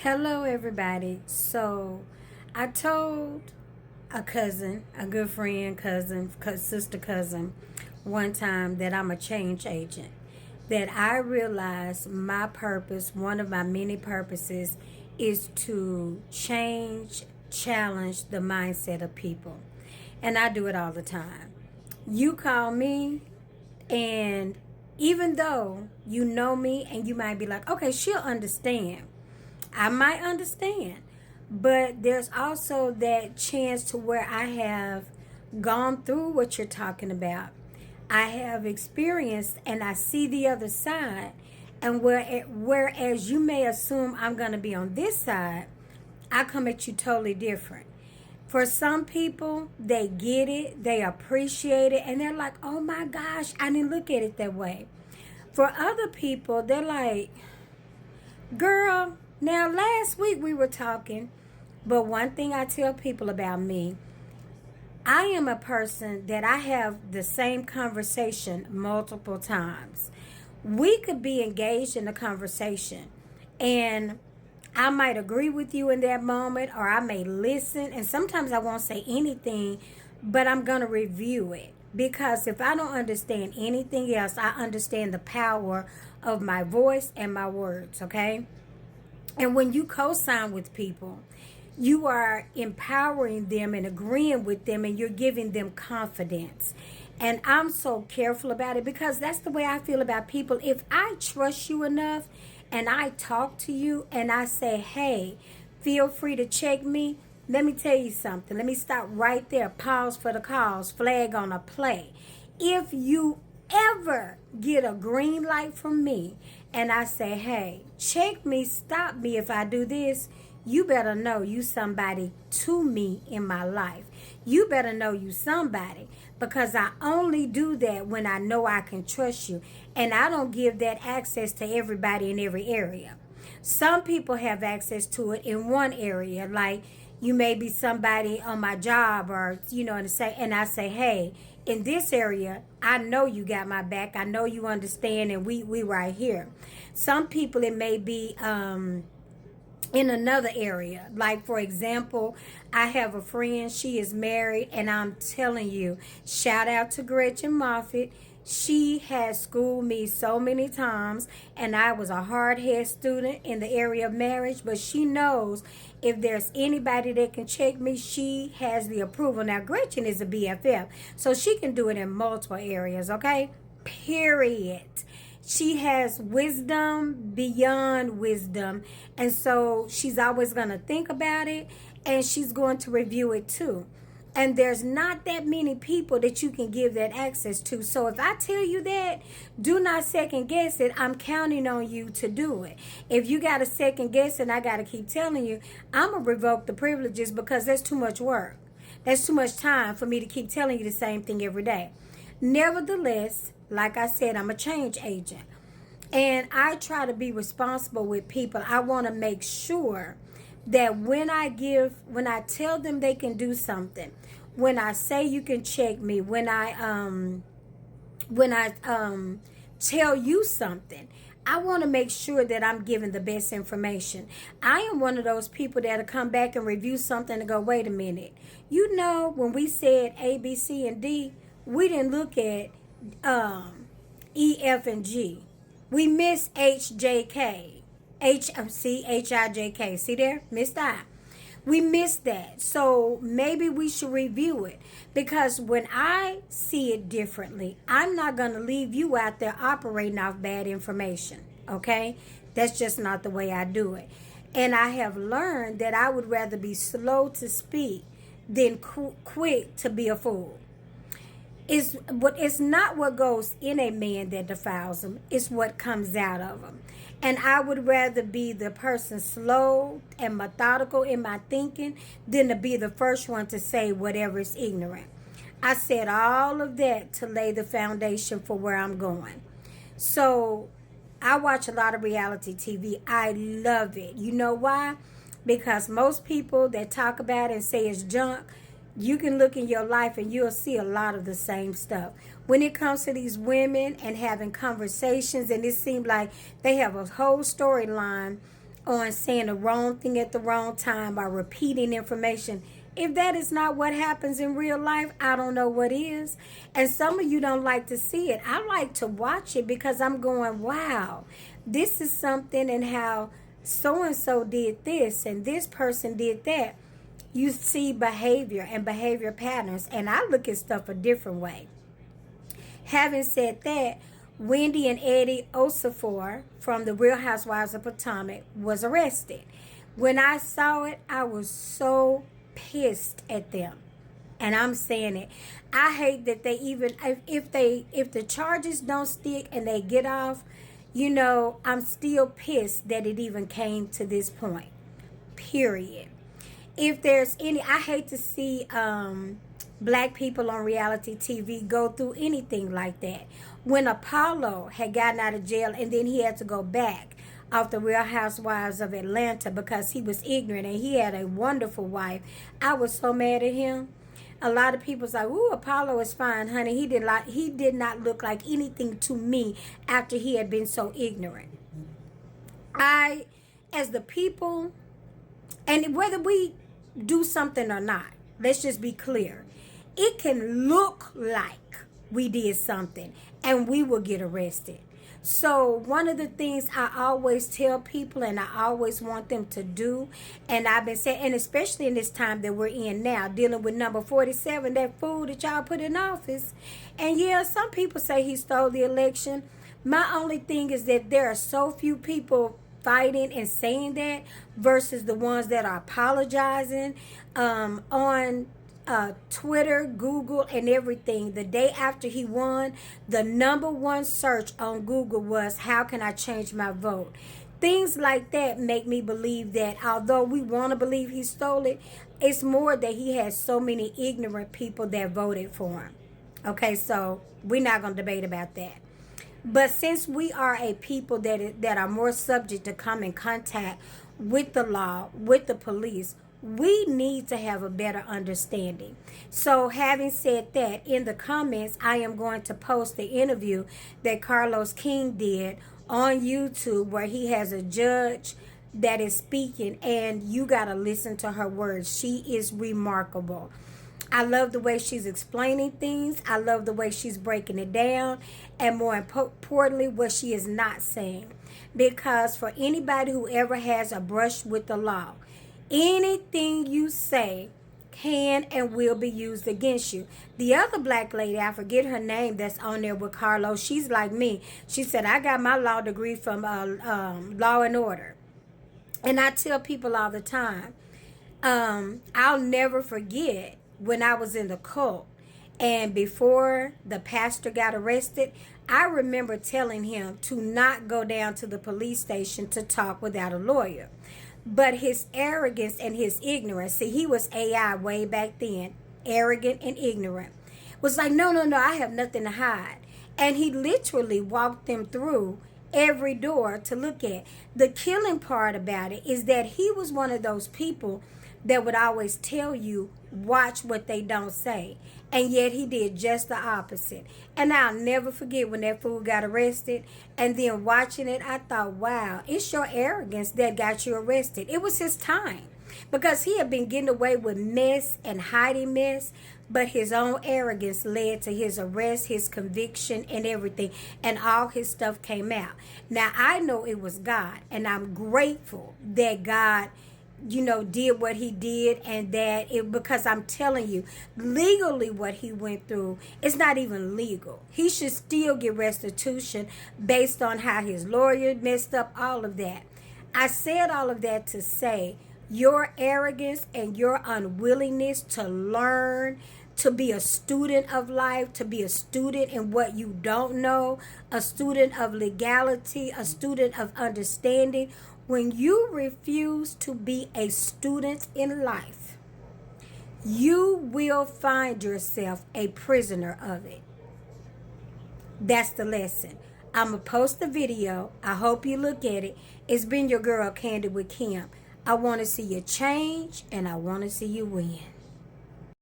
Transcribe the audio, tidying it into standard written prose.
Hello, everybody. So, I told a cousin, a good friend, sister cousin, one time that I'm a change agent. That I realized my purpose, one of my many purposes, is to challenge the mindset of people. And I do it all the time. You call me, and even though you know me and you might be like, okay, she'll understand. I might understand. But there's also that chance to where I have gone through what you're talking about. I have experienced and I see the other side. And whereas you may assume I'm going to be on this side, I come at you totally different. For some people, they get it, they appreciate it, and they're like, oh my gosh, I didn't look at it that way. For other people, they're like, girl, now last week we were talking, but one thing I tell people about me, I am a person that I have the same conversation multiple times. We could be engaged in a conversation and I might agree with you in that moment or I may listen, and sometimes I won't say anything, but I'm going to review it. Because if I don't understand anything else, I understand the power of my voice and my words, okay? And when you co-sign with people, you are empowering them and agreeing with them, and you're giving them confidence. And I'm so careful about it because that's the way I feel about people. If I trust you enough and I talk to you and I say, hey, feel free to check me, let me tell you something. Let me stop right there. Pause for the cause. Flag on a play. If you ever get a green light from me and I say, hey, check me, stop me if I do this, you better know you somebody to me in my life. You better know you somebody, because I only do that when I know I can trust you. And I don't give that access to everybody in every area. Some people have access to it in one area, like you may be somebody on my job or, and I say, hey, in this area, I know you got my back. I know you understand, and we right here. Some people, it may be in another area. Like, for example, I have a friend, she is married, and I'm telling you, shout out to Gretchen Moffitt. She has schooled me so many times, and I was a hard-head student in the area of marriage, but she knows if there's anybody that can check me, she has the approval. Now, Gretchen is a BFF, so she can do it in multiple areas, okay? Period. She has wisdom beyond wisdom, and so she's always going to think about it, and she's going to review it too. And there's not that many people that you can give that access to. So if I tell you that, do not second guess it. I'm counting on you to do it. If you got to second guess and I got to keep telling you, I'm going to revoke the privileges, because that's too much work. That's too much time for me to keep telling you the same thing every day. Nevertheless, like I said, I'm a change agent. And I try to be responsible with people. I want to make sure that when I tell them they can do something, when I say you can check me, when I tell you something, I want to make sure that I'm giving the best information. I am one of those people that'll come back and review something and go, wait a minute. You know, when we said A, B, C, and D, we didn't look at E, F, and G. We missed H, J, K. C, H, I, J, K. See there? Missed I. We missed that. So maybe we should review it. Because when I see it differently, I'm not going to leave you out there operating off bad information. Okay? That's just not the way I do it. And I have learned that I would rather be slow to speak than quick to be a fool. It's not what goes in a man that defiles him. It's what comes out of him. And I would rather be the person slow and methodical in my thinking than to be the first one to say whatever is ignorant. I said all of that to lay the foundation for where I'm going. So I watch a lot of reality TV. I love it. You know why? Because most people that talk about it and say it's junk, you can look in your life and you'll see a lot of the same stuff. When it comes to these women and having conversations, and it seems like they have a whole storyline on saying the wrong thing at the wrong time or repeating information. If that is not what happens in real life, I don't know what is. And some of you don't like to see it. I like to watch it because I'm going, wow, this is something, and how so-and-so did this and this person did that. You see behavior and behavior patterns, and I look at stuff a different way. Having said that, Wendy and Eddie Ossofor from the Real Housewives of Potomac was arrested. When I saw it, I was so pissed at them. And I'm saying it. I hate that they even, if the charges don't stick and they get off, you know, I'm still pissed that it even came to this point. Period. If there's any, I hate to see black people on reality TV go through anything like that. When Apollo had gotten out of jail and then he had to go back off the Real Housewives of Atlanta because he was ignorant and he had a wonderful wife, I was so mad at him. A lot of people's like, "Ooh, Apollo is fine, honey. He did not look like anything to me after he had been so ignorant." As the people, and whether we do something or not, let's just be clear. It can look like we did something and we will get arrested. So one of the things I always tell people, and I always want them to do, and I've been saying, and especially in this time that we're in now, dealing with number 47, that fool that y'all put in office. And yeah, some people say he stole the election. My only thing is that there are so few people fighting and saying that versus the ones that are apologizing on Twitter, Google, and everything. The day after he won, the number one search on Google was, how can I change my vote? Things like that make me believe that although we want to believe he stole it, it's more that he has so many ignorant people that voted for him. Okay, so we're not going to debate about that. But since we are a people that are more subject to come in contact with the law, with the police, we need to have a better understanding. So having said that, in the comments, I am going to post the interview that Carlos King did on YouTube where he has a judge that is speaking, and you got to listen to her words. She is remarkable. I love the way she's explaining things. I love the way she's breaking it down. And more importantly, what she is not saying. Because for anybody who ever has a brush with the law, anything you say can and will be used against you. The other black lady, I forget her name, that's on there with Carlos, she's like me. She said, I got my law degree from Law and Order. And I tell people all the time, I'll never forget when I was in the cult and before the pastor got arrested, I remember telling him to not go down to the police station to talk without a lawyer. But his arrogance and his ignorance, see, he was AI way back then, arrogant and ignorant, was like, no, I have nothing to hide. And he literally walked them through every door to look at. The killing part about it is that he was one of those people that would always tell you, watch what they don't say. And yet he did just the opposite. And I'll never forget when that fool got arrested. And then watching it, I thought, wow, it's your arrogance that got you arrested. It was his time. Because he had been getting away with mess and hiding mess. But his own arrogance led to his arrest, his conviction, and everything. And all his stuff came out. Now, I know it was God. And I'm grateful that God did what he did, and that because I'm telling you, legally what he went through is not even legal. He should still get restitution based on how his lawyer messed up, all of that. I said all of that to say your arrogance and your unwillingness to learn, to be a student of life, to be a student in what you don't know, a student of legality, a student of understanding. When you refuse to be a student in life, you will find yourself a prisoner of it. That's the lesson. I'm going to post the video. I hope you look at it. It's been your girl, Candy with Kim. I want to see you change, and I want to see you win.